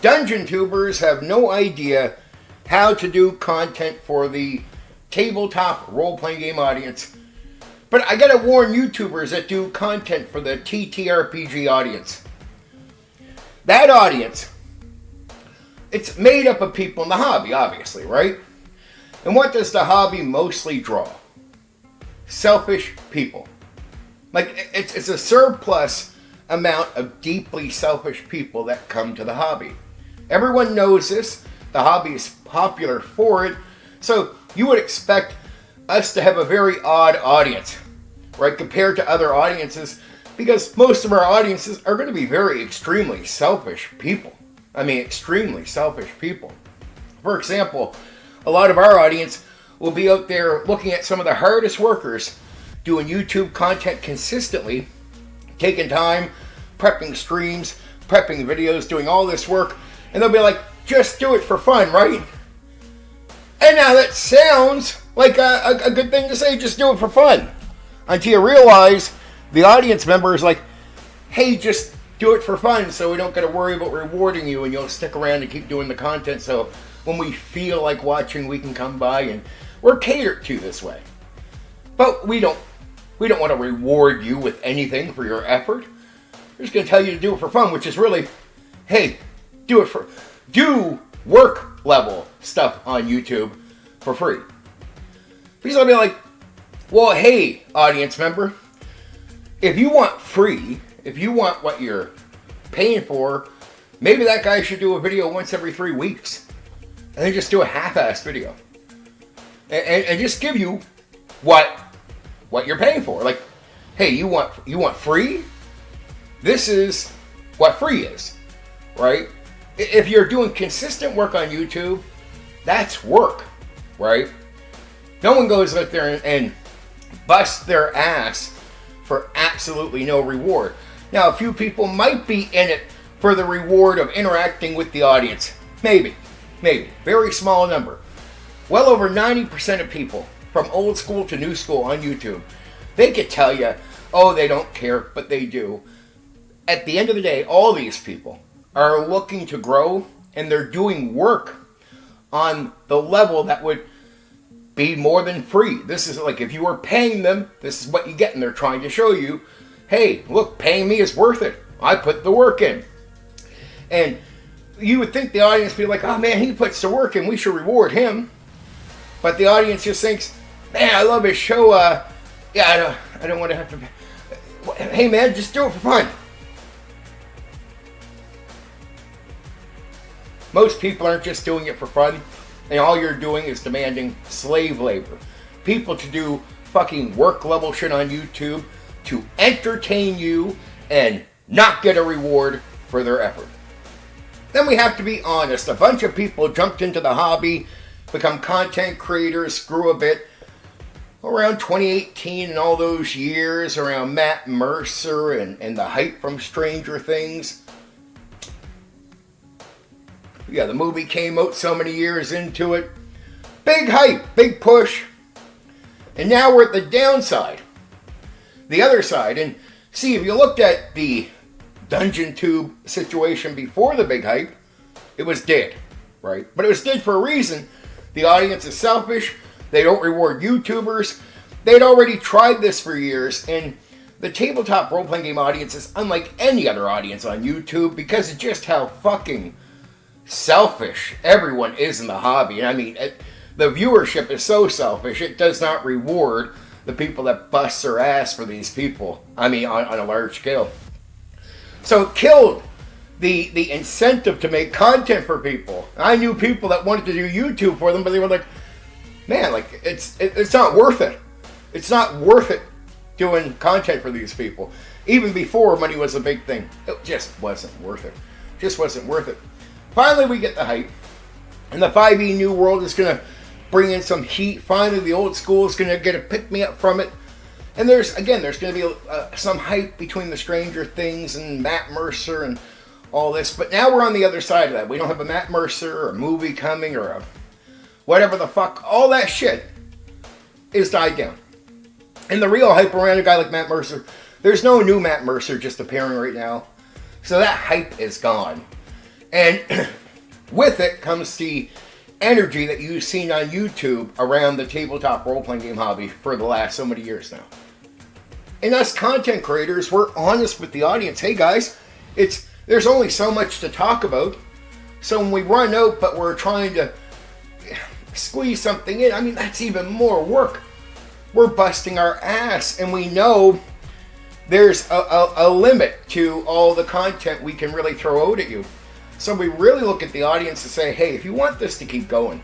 DungeonTubers have no idea how to do content for the tabletop role-playing game audience. But I gotta warn YouTubers that do content for the TTRPG audience. That audience, it's made up of people in the hobby, obviously, right? And what does the hobby mostly draw? Selfish people. Like, it's a surplus amount of deeply selfish people that come to the hobby. Everyone knows this. The hobby is popular for it. So you would expect us to have a very odd audience, right, compared to other audiences, because most of our audiences are going to be very extremely selfish people. I mean, extremely selfish people. For example, a lot of our audience will be out there looking at some of the hardest workers doing YouTube content consistently, taking time, prepping streams, prepping videos, doing all this work, and they'll be like, just do it for fun, right? And now that sounds like a good thing to say, just do it for fun. Until you realize the audience member is like, hey, just do it for fun so we don't got to worry about rewarding you and you'll stick around and keep doing the content so when we feel like watching we can come by, and we're catered to this way. But we don't want to reward you with anything for your effort. We're just going to tell you to do it for fun, which is really, hey, do work level stuff on YouTube for free. Because I'll be like, well, hey, audience member, if you want free, if you want what you're paying for, maybe that guy should do a video once every 3 weeks. And then just do a half-assed video. And just give you what you're paying for. Like, hey, you want free? This is what free is, right? If you're doing consistent work on YouTube, that's work, right? No one goes out there and busts their ass for absolutely no reward. Now, a few people might be in it for the reward of interacting with the audience. Maybe. Very small number. Well over 90% of people, from old school to new school on YouTube, they could tell you, oh, they don't care, but they do. At the end of the day, all these people are looking to grow, and they're doing work on the level that would be more than free. This is like, if you were paying them, this is what you get, and they're trying to show you, hey, look, paying me is worth it. I put the work in. And you would think the audience would be like, oh man, he puts the work in, we should reward him. But the audience just thinks, man, I love his show. I don't want to have to. Hey man, just do it for fun. Most people aren't just doing it for fun, and all you're doing is demanding slave labor. People to do fucking work level shit on YouTube to entertain you and not get a reward for their effort. Then we have to be honest. A bunch of people jumped into the hobby, become content creators, grew a bit around 2018 and all those years around Matt Mercer and the hype from Stranger Things. Yeah, the movie came out so many years into it. Big hype, big push. And now we're at the downside. The other side. And see, if you looked at the DungeonTube situation before the big hype, it was dead, right? But it was dead for a reason. The audience is selfish. They don't reward YouTubers. They'd already tried this for years, and the tabletop role-playing game audience is unlike any other audience on YouTube because of just how fucking selfish everyone is in the hobby. And I mean, the viewership is so selfish, it does not reward the people that bust their ass for these people. I mean, on a large scale. So it killed the incentive to make content for people. I knew people that wanted to do YouTube for them, but they were like, man, like it's not worth it. It's not worth it doing content for these people. Even before money was a big thing, it just wasn't worth it. Just wasn't worth it. Finally, we get the hype, and the 5e New World is going to bring in some heat. Finally, the old school is going to get a pick-me-up from it. And there's going to be some hype between the Stranger Things and Matt Mercer and all this. But now we're on the other side of that. We don't have a Matt Mercer or a movie coming or a whatever the fuck. All that shit is died down. And the real hype around a guy like Matt Mercer, there's no new Matt Mercer just appearing right now. So that hype is gone. And with it comes the energy that you've seen on YouTube around the tabletop role-playing game hobby for the last so many years now. And us content creators, we're honest with the audience. Hey guys, there's only so much to talk about. So when we run out, but we're trying to squeeze something in, I mean, that's even more work. We're busting our ass, and we know there's a limit to all the content we can really throw out at you. So we really look at the audience and say, hey, if you want this to keep going,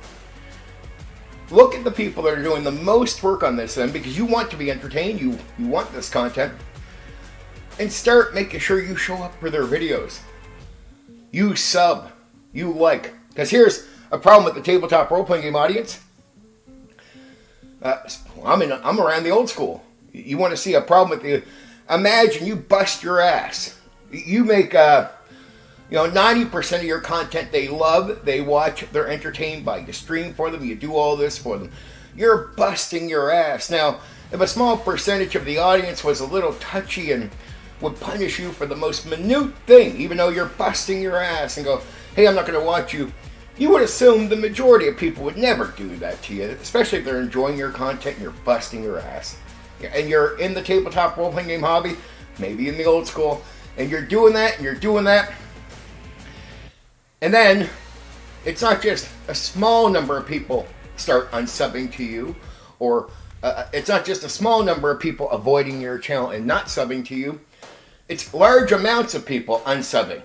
look at the people that are doing the most work on this end, because you want to be entertained, you want this content, and start making sure you show up for their videos. You sub, you like. Because here's a problem with the tabletop role-playing game audience. I'm around the old school. You want to see a problem with the... Imagine you bust your ass. You make 90% of your content they love, they watch, they're entertained by. You stream for them, you do all this for them. You're busting your ass. Now, if a small percentage of the audience was a little touchy and would punish you for the most minute thing, even though you're busting your ass, and go, hey, I'm not going to watch you, you would assume the majority of people would never do that to you, especially if they're enjoying your content and you're busting your ass. And you're in the tabletop role-playing game hobby, maybe in the old school, and you're doing that, and you're doing that. And then, it's not just a small number of people start unsubbing to you, or it's not just a small number of people avoiding your channel and not subbing to you. It's large amounts of people unsubbing.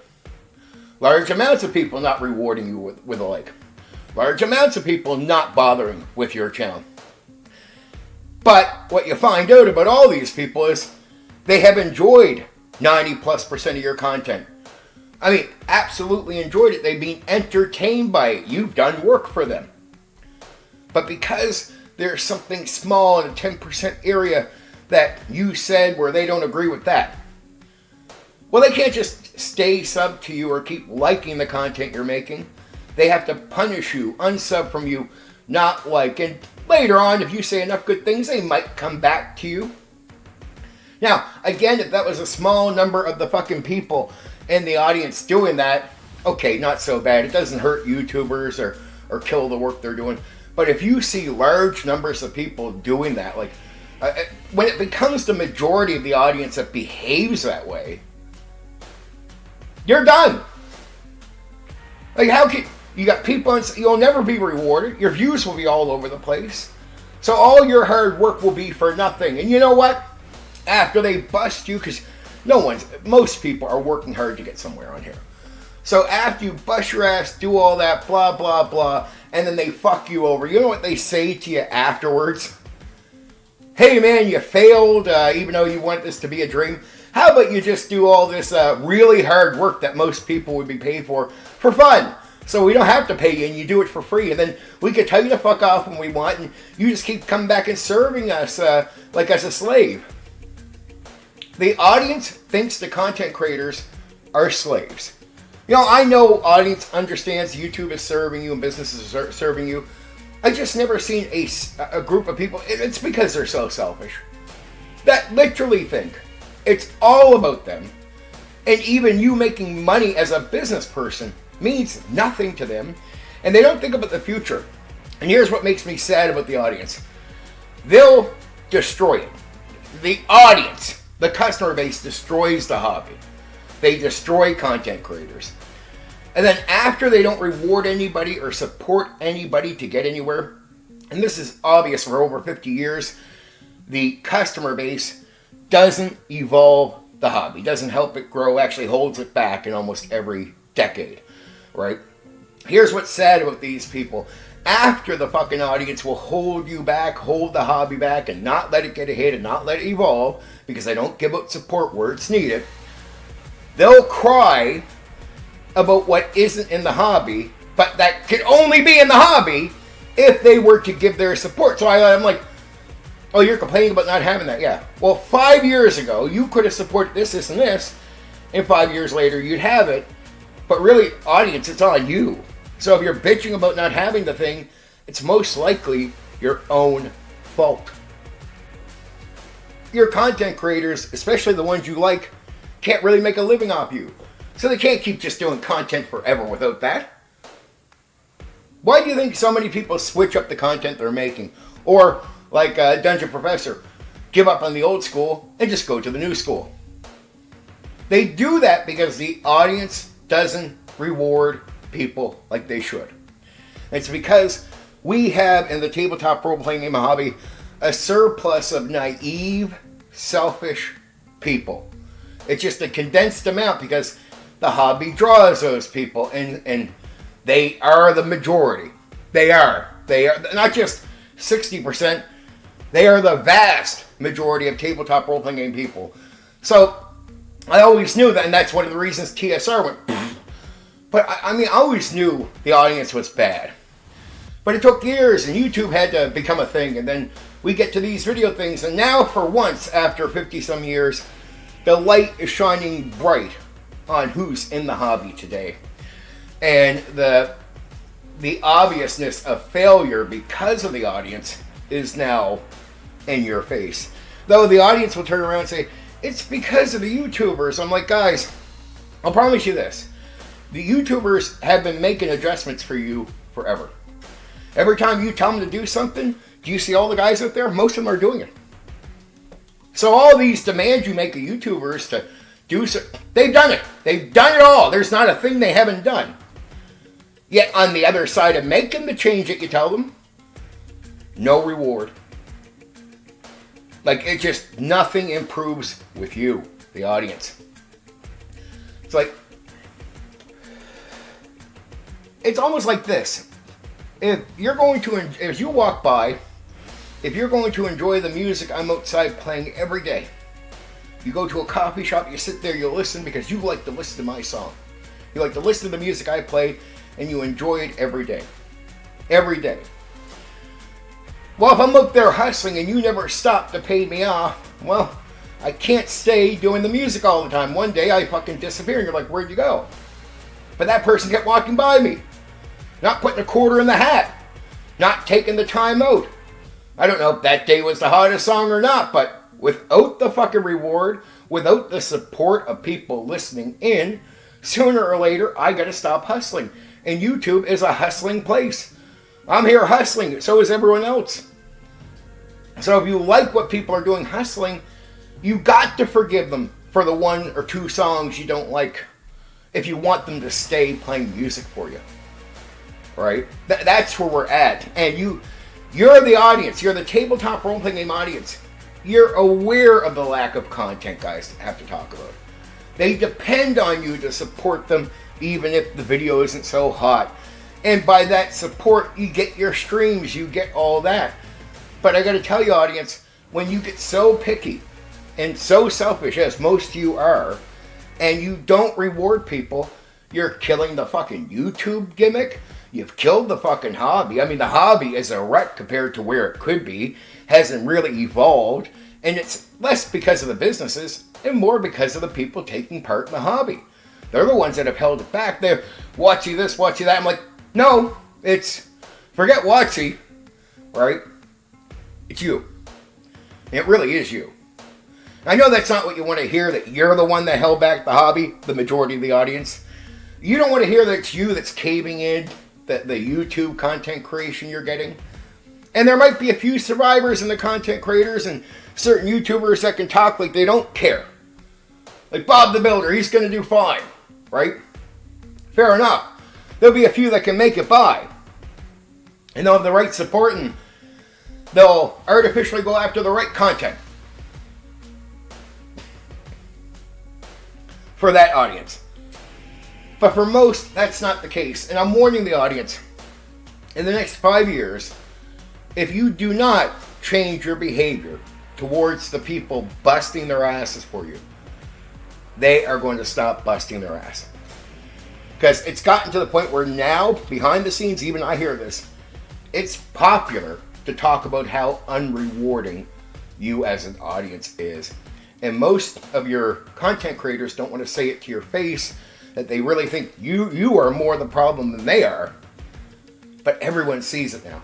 Large amounts of people not rewarding you with a like. Large amounts of people not bothering with your channel. But what you find out about all these people is they have enjoyed 90+% of your content. I mean, absolutely enjoyed it. They've been entertained by it. You've done work for them. But because there's something small in a 10% area that you said where they don't agree with that, well, they can't just stay sub to you or keep liking the content you're making. They have to punish you, unsub from you, not like. And later on, if you say enough good things, they might come back to you. Now, again, if that was a small number of the fucking people in the audience doing that, okay, not so bad. It doesn't hurt YouTubers or kill the work they're doing. But if you see large numbers of people doing that, like when it becomes the majority of the audience that behaves that way, you're done. Like, how can you got people? You'll never be rewarded. Your views will be all over the place. So all your hard work will be for nothing. And you know what? After they bust you, because most people are working hard to get somewhere on here. So after you bust your ass, do all that, blah, blah, blah, and then they fuck you over, you know what they say to you afterwards? Hey man, you failed, even though you want this to be a dream. How about you just do all this really hard work that most people would be paid for fun? So we don't have to pay you, and you do it for free. And then we can tell you to fuck off when we want, and you just keep coming back and serving us like as a slave. The audience thinks the content creators are slaves. You know, I know audience understands YouTube is serving you and businesses are serving you. I just never seen a group of people. It's because they're so selfish. That literally think it's all about them. And even you making money as a business person means nothing to them. And they don't think about the future. And here's what makes me sad about the audience. They'll destroy it. The audience, the customer base, destroys the hobby. They destroy content creators. And then after they don't reward anybody or support anybody to get anywhere, and this is obvious for over 50 years, the customer base doesn't evolve the hobby, doesn't help it grow, actually holds it back in almost every decade, right? Here's what's sad about these people. After the fucking audience will hold you back, hold the hobby back, and not let it get a hit and not let it evolve, because they don't give out support where it's needed, they'll cry about what isn't in the hobby, but that could only be in the hobby if they were to give their support. So I'm like, oh, you're complaining about not having that? Yeah. Well, 5 years ago, you could have supported this, this, and this, and 5 years later, you'd have it. But really, audience, it's on you. So if you're bitching about not having the thing, it's most likely your own fault. Your content creators, especially the ones you like, can't really make a living off you. So they can't keep just doing content forever without that. Why do you think so many people switch up the content they're making? Or, like Dungeon Professor, give up on the old school and just go to the new school? They do that because the audience doesn't reward people like they should. It's because we have, in the tabletop role-playing game hobby, a surplus of naive, selfish people. It's just a condensed amount because the hobby draws those people, and they are the majority. They are not just 60%, they are the vast majority of tabletop role-playing game people. So I always knew that, and that's one of the reasons TSR went but I mean, I always knew the audience was bad. But it took years, and YouTube had to become a thing, and then we get to these video things, and now for once, after 50-some years, the light is shining bright on who's in the hobby today. And the obviousness of failure because of the audience is now in your face. Though the audience will turn around and say, it's because of the YouTubers. I'm like, guys, I'll promise you this. The YouTubers have been making adjustments for you forever. Every time you tell them to do something, do you see all the guys out there? Most of them are doing it. So all these demands you make of YouTubers to do so, they've done it. They've done it all. There's not a thing they haven't done. Yet on the other side of making the change that you tell them, no reward. Like, it just, nothing improves with you, the audience. It's like, it's almost like this. If you're going to, as you walk by, if you're going to enjoy the music I'm outside playing every day, you go to a coffee shop, you sit there, you listen because you like to listen to my song. You like to listen to the music I play, and you enjoy it every day. Every day. Well, if I'm out there hustling and you never stop to pay me off, well, I can't stay doing the music all the time. One day I fucking disappear and you're like, where'd you go? But that person kept walking by me. Not putting a quarter in the hat. Not taking the time out. I don't know if that day was the hottest song or not, but without the fucking reward, without the support of people listening in, sooner or later I gotta stop hustling. And YouTube is a hustling place. I'm here hustling, so is everyone else. So if you like what people are doing hustling, you got to forgive them for the one or two songs you don't like if you want them to stay playing music for you. Right? That's where we're at. And you're the audience. You're the tabletop role-playing game audience. You're aware of the lack of content guys have to talk about. They depend on you to support them even if the video isn't so hot. And by that support, you get your streams, you get all that. But I gotta tell you, audience, when you get so picky and so selfish, as most of you are, and you don't reward people, you're killing the fucking YouTube gimmick. You've killed the fucking hobby. I mean, the hobby is a wreck compared to where it could be. Hasn't really evolved. And it's less because of the businesses and more because of the people taking part in the hobby. They're the ones that have held it back. They're watching this, watching that. I'm like, no, it's, forget Watsy, right? It's you. It really is you. I know that's not what you want to hear, that you're the one that held back the hobby, the majority of the audience. You don't want to hear that it's you that's caving in the YouTube content creation you're getting. And there might be a few survivors in the content creators and certain YouTubers that can talk like they don't care. Like Bob the Builder, he's going to do fine, right? Fair enough. There'll be a few that can make it by. And they'll have the right support and they'll artificially go after the right content for that audience. But for most, that's not the case. And I'm warning the audience, in the next 5 years, if you do not change your behavior towards the people busting their asses for you, they are going to stop busting their ass. Because it's gotten to the point where now, behind the scenes, even I hear this, it's popular to talk about how unrewarding you as an audience is. And most of your content creators don't want to say it to your face, that they really think you are more the problem than they are. But everyone sees it now.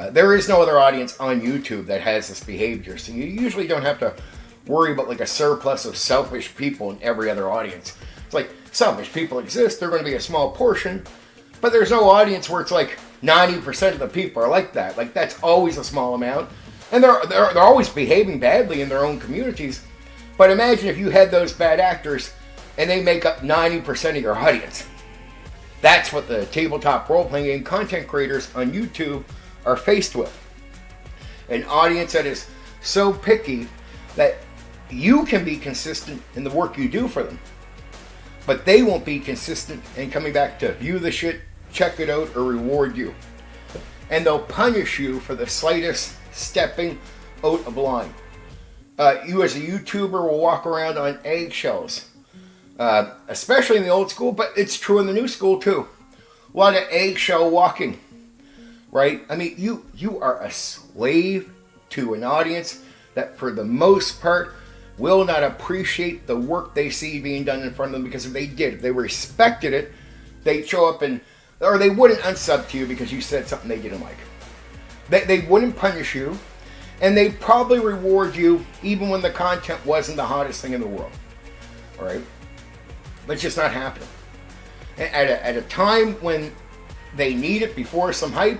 There is no other audience on YouTube that has this behavior, so you usually don't have to worry about like a surplus of selfish people in every other audience. It's like, selfish people exist, they're going to be a small portion, but there's no audience where it's like 90% of the people are like that. Like, that's always a small amount. And they're always behaving badly in their own communities. But imagine if you had those bad actors and they make up 90% of your audience. That's what the tabletop role-playing game content creators on YouTube are faced with. An audience that is so picky that you can be consistent in the work you do for them, but they won't be consistent in coming back to view the shit, check it out, or reward you. And they'll punish you for the slightest stepping out of line. You as a YouTuber will walk around on eggshells, especially in the old school, but it's true in the new school too. A lot of eggshell walking, right? I mean, you are a slave to an audience that for the most part will not appreciate the work they see being done in front of them, because if they did, if they respected it, they'd show up or they wouldn't unsub to you because you said something they didn't like. They wouldn't punish you, and they'd probably reward you even when the content wasn't the hottest thing in the world. All right? But it's just not happening. At a time when they need it, before some hype,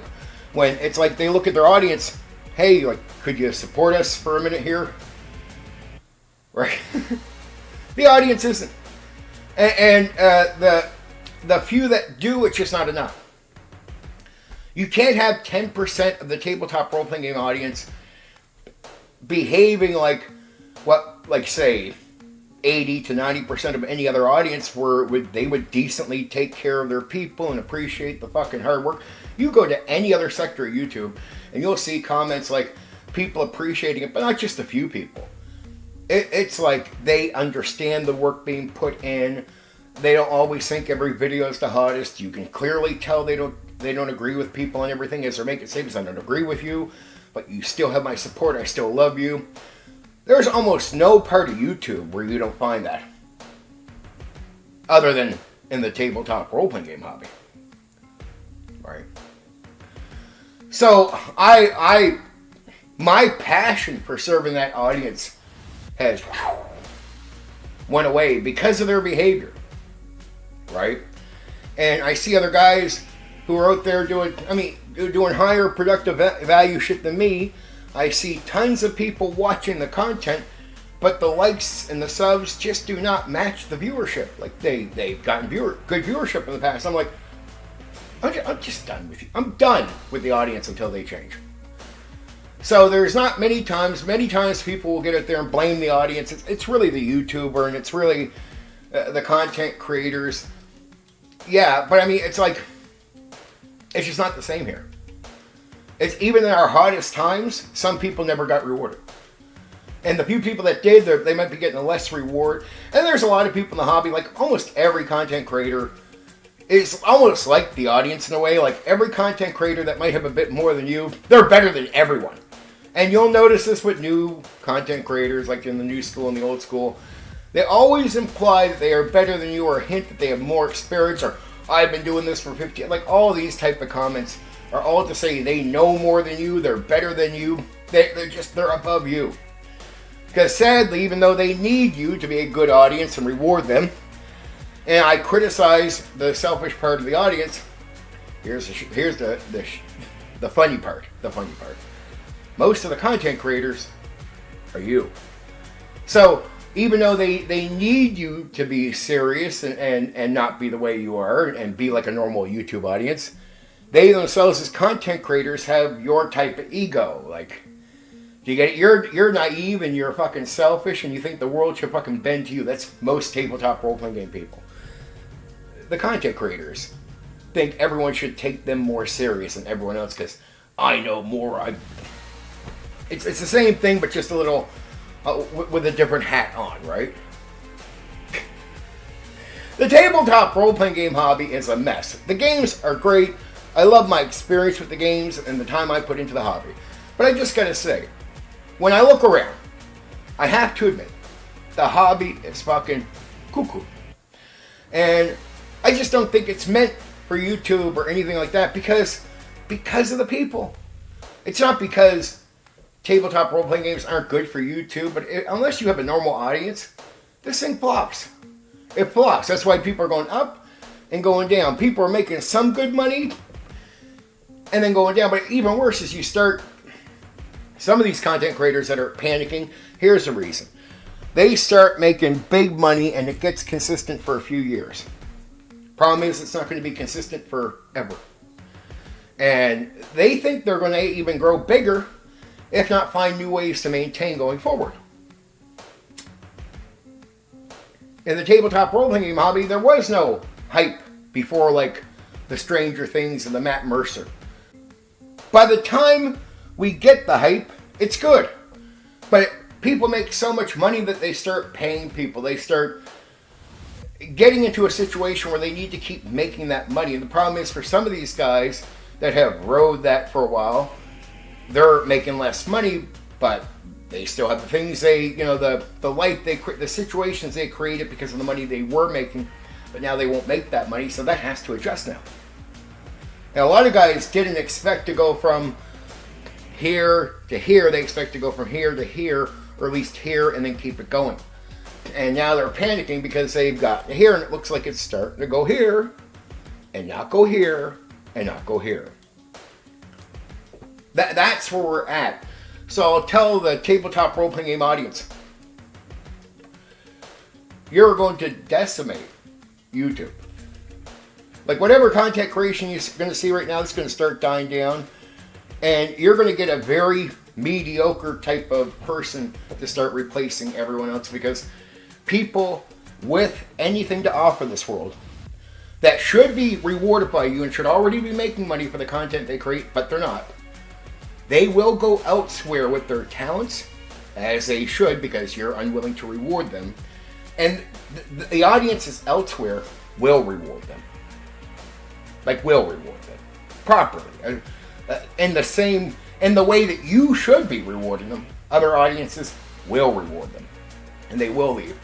when it's like they look at their audience, hey, like, could you support us for a minute here? Right? The audience isn't. And the few that do, it's just not enough. You can't have 10% of the tabletop role-playing game audience behaving like say, 80 to 90% of any other audience they would decently take care of their people and appreciate the fucking hard work. You go to any other sector of YouTube and you'll see comments like people appreciating it, but not just a few people. It's like they understand the work being put in. They don't always think every video is the hottest. You can clearly tell they don't agree with people on everything as they're making statements. I don't agree with you, but you still have my support. I still love you. There's almost no part of YouTube where you don't find that, other than in the tabletop role-playing game hobby. Right? So my passion for serving that audience has went away because of their behavior, right? And I see other guys who are out there doing higher productive value shit than me. I see tons of people watching the content, but the likes and the subs just do not match the viewership. Like they've gotten good viewership in the past. I'm like, I'm just done with you. I'm done with the audience until they change. So there's not many times people will get out there and blame the audience. It's really the YouTuber, and it's really the content creators. Yeah, but I mean, it's like, it's just not the same here. It's even in our hottest times, some people never got rewarded. And the few people that did, they might be getting a less reward. And there's a lot of people in the hobby, like almost every content creator is almost like the audience in a way. Like every content creator that might have a bit more than you, they're better than everyone. And you'll notice this with new content creators, like in the new school and the old school. They always imply that they are better than you, or hint that they have more experience, or I've been doing this for 50. Like all these type of comments are all to say they know more than you, they're better than you, they're above you. Because sadly, even though they need you to be a good audience and reward them, and I criticize the selfish part of the audience, here's the funny part. The funny part. Most of the content creators are you. So even though they need you to be serious and not be the way you are and be like a normal YouTube audience, they themselves as content creators have your type of ego. Like, do you get it? You're naive and you're fucking selfish and you think the world should fucking bend to you. That's most tabletop role-playing game people. The content creators think everyone should take them more serious than everyone else because I know more. It's the same thing, but just a little with a different hat on, right? The tabletop role-playing game hobby is a mess. The games are great. I love my experience with the games and the time I put into the hobby. But I just gotta say, when I look around, I have to admit, the hobby is fucking cuckoo. And I just don't think it's meant for YouTube or anything like that because of the people. It's not because tabletop role-playing games aren't good for YouTube, but unless you have a normal audience, this thing flops. It flops. That's why people are going up and going down. People are making some good money and then going down. But even worse is you start, some of these content creators that are panicking, here's the reason. They start making big money and it gets consistent for a few years. Problem is, it's not going to be consistent forever. And they think they're going to even grow bigger, if not find new ways to maintain going forward. In the tabletop role-playing game hobby, there was no hype before, like the Stranger Things and the Matt Mercer. By the time we get the hype, it's good. But people make so much money that they start paying people. They start getting into a situation where they need to keep making that money. And the problem is, for some of these guys that have rode that for a while, they're making less money, but they still have the things they, you know, the life they, the situations they created because of the money they were making, but now they won't make that money, so that has to adjust now. And a lot of guys didn't expect to go from here to here. They expect to go from here to here, or at least here, and then keep it going. And now they're panicking because they've got to here, and it looks like it's starting to go here, and not go here, and not go here. That's where we're at. So I'll tell the tabletop role-playing game audience, you're going to decimate YouTube. Like whatever content creation you're going to see right now, it's going to start dying down. And you're going to get a very mediocre type of person to start replacing everyone else, because people with anything to offer this world that should be rewarded by you and should already be making money for the content they create, but they're not. They will go elsewhere with their talents, as they should, because you're unwilling to reward them. And the audiences elsewhere will reward them. Like, will reward them. Properly. In the way that you should be rewarding them, other audiences will reward them. And they will leave.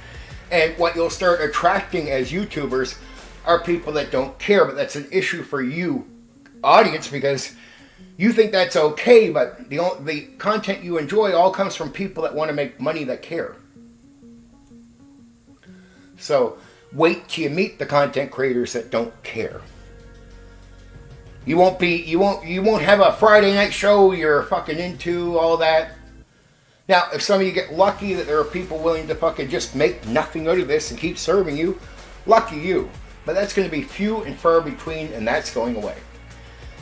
And what you'll start attracting as YouTubers are people that don't care, but that's an issue for you, audience, because you think that's okay, but the content you enjoy all comes from people that want to make money, that care. So wait till you meet the content creators that don't care. You won't have a Friday night show you're fucking into, all that. Now, if some of you get lucky that there are people willing to fucking just make nothing out of this and keep serving you, lucky you. But that's going to be few and far between, and that's going away.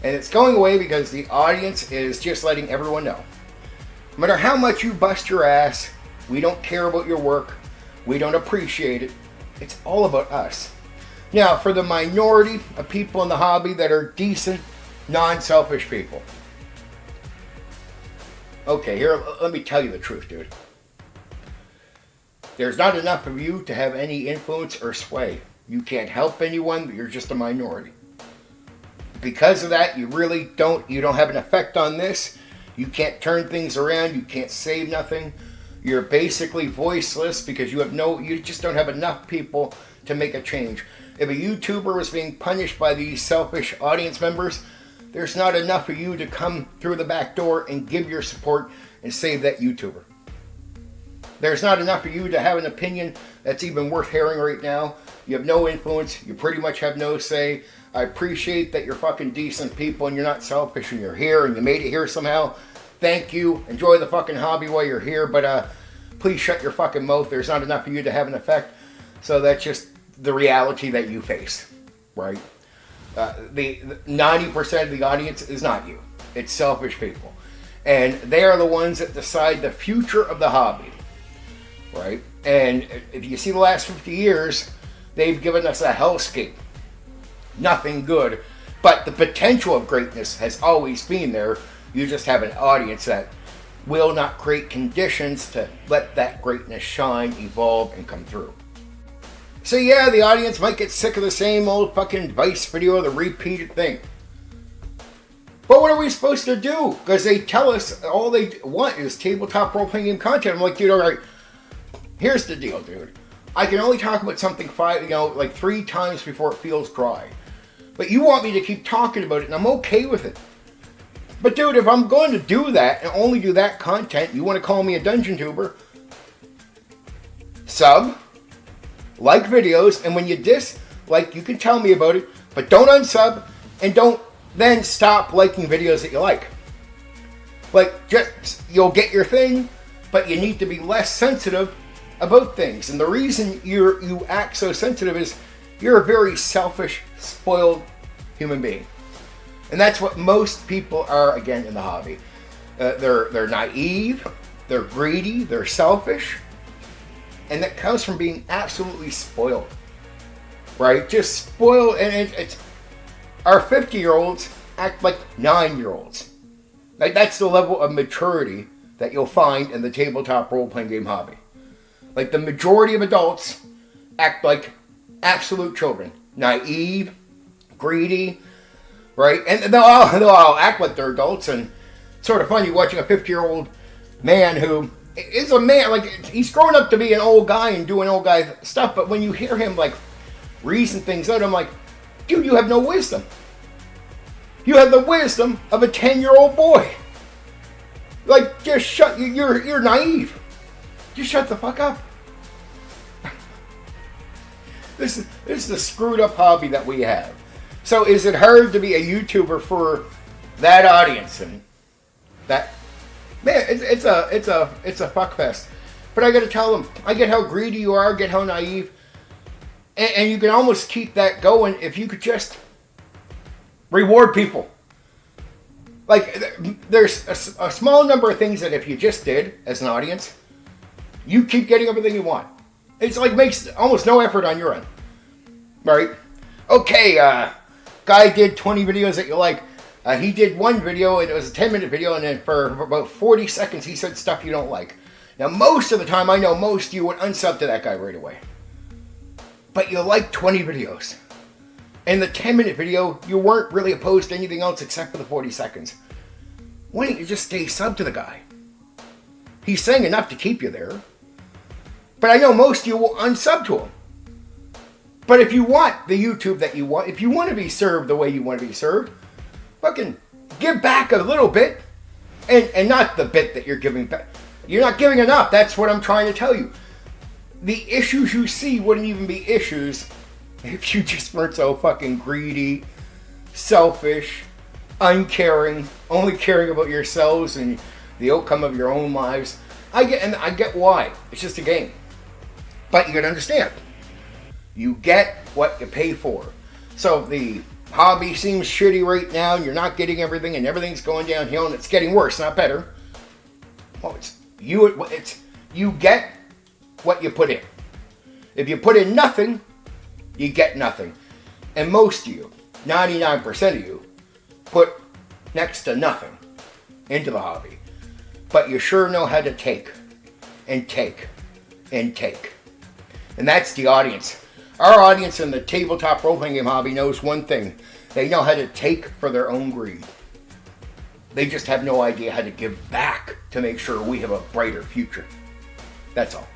And it's going away because the audience is just letting everyone know. No matter how much you bust your ass, we don't care about your work. We don't appreciate it. It's all about us. Now, for the minority of people in the hobby that are decent, non-selfish people. Okay, here, let me tell you the truth, dude. There's not enough of you to have any influence or sway. You can't help anyone, you're just a minority. Because of that, you don't have an effect on this. You can't turn things around, you can't save nothing. You're basically voiceless because you just don't have enough people to make a change. If a YouTuber was being punished by these selfish audience members, there's not enough of you to come through the back door and give your support and save that YouTuber. There's not enough of you to have an opinion that's even worth hearing right now. You have no influence. You pretty much have no say. I appreciate that you're fucking decent people and you're not selfish and you're here and you made it here somehow. Thank you. Enjoy the fucking hobby while you're here, but please shut your fucking mouth. There's not enough of you to have an effect. So that's just the reality that you face, right? The 90% of the audience is not you. It's selfish people. And they are the ones that decide the future of the hobby, right? And if you see the last 50 years, they've given us a hellscape. Nothing good. But the potential of greatness has always been there. You just have an audience that will not create conditions to let that greatness shine, evolve, and come through. So yeah, the audience might get sick of the same old fucking advice video, the repeated thing. But what are we supposed to do? Because they tell us all they want is tabletop role-playing game content. I'm like, dude, all right, here's the deal, dude. I can only talk about something 3 times before it feels dry. But you want me to keep talking about it, and I'm okay with it. But dude, if I'm going to do that and only do that content, you want to call me a DungeonTuber? Sub, like videos, and when you dislike, you can tell me about it, but don't unsub, and don't then stop liking videos that you like. Like, just, you'll get your thing, but you need to be less sensitive about things. And the reason you act so sensitive is you're a very selfish, spoiled human being. And that's what most people are, again, in the hobby. They're naive, they're greedy, they're selfish, and that comes from being absolutely spoiled, right? Just spoiled, and it's our 50-year-olds act like 9-year-olds. Like, that's the level of maturity that you'll find in the tabletop role-playing game hobby. Like, the majority of adults act like absolute children, naive, greedy, right? And they'll all act like they're adults, and it's sort of funny watching a 50-year-old man who is a man, like, he's grown up to be an old guy and doing old guy stuff, but when you hear him, like, reason things out, I'm like, dude, you have no wisdom. You have the wisdom of a 10-year-old boy. Like, just shut, you're naive. Just shut the fuck up. This is the screwed up hobby that we have. So is it hard to be a YouTuber for that audience? And that, man, it's a fuck fest. But I gotta tell them, I get how greedy you are, I get how naive, and you can almost keep that going if you could just reward people. Like, there's a small number of things that if you just did as an audience, you keep getting everything you want. It's like makes almost no effort on your end, right? Okay, guy did 20 videos that you like. He did one video, and it was a 10-minute video, and then for about 40 seconds he said stuff you don't like. Now, most of the time, I know most of you would unsub to that guy right away. But you like 20 videos. In the 10-minute video, you weren't really opposed to anything else except for the 40 seconds. Why don't you just stay sub to the guy? He's saying enough to keep you there. But I know most of you will unsub to him. But if you want the YouTube that you want, if you want to be served the way you want to be served, fucking give back a little bit. And not the bit that you're giving back. You're not giving enough. That's what I'm trying to tell you. The issues you see wouldn't even be issues if you just weren't so fucking greedy, selfish, uncaring, only caring about yourselves and the outcome of your own lives. I get why. It's just a game. But you gotta understand, you get what you pay for. So if the hobby seems shitty right now, and you're not getting everything, and everything's going downhill, and it's getting worse, not better. Well, you get what you put in. If you put in nothing, you get nothing. And most of you, 99% of you, put next to nothing into the hobby. But you sure know how to take, and take, and take. And that's the audience. Our audience in the tabletop role-playing game hobby knows one thing. They know how to take for their own greed. They just have no idea how to give back to make sure we have a brighter future. That's all.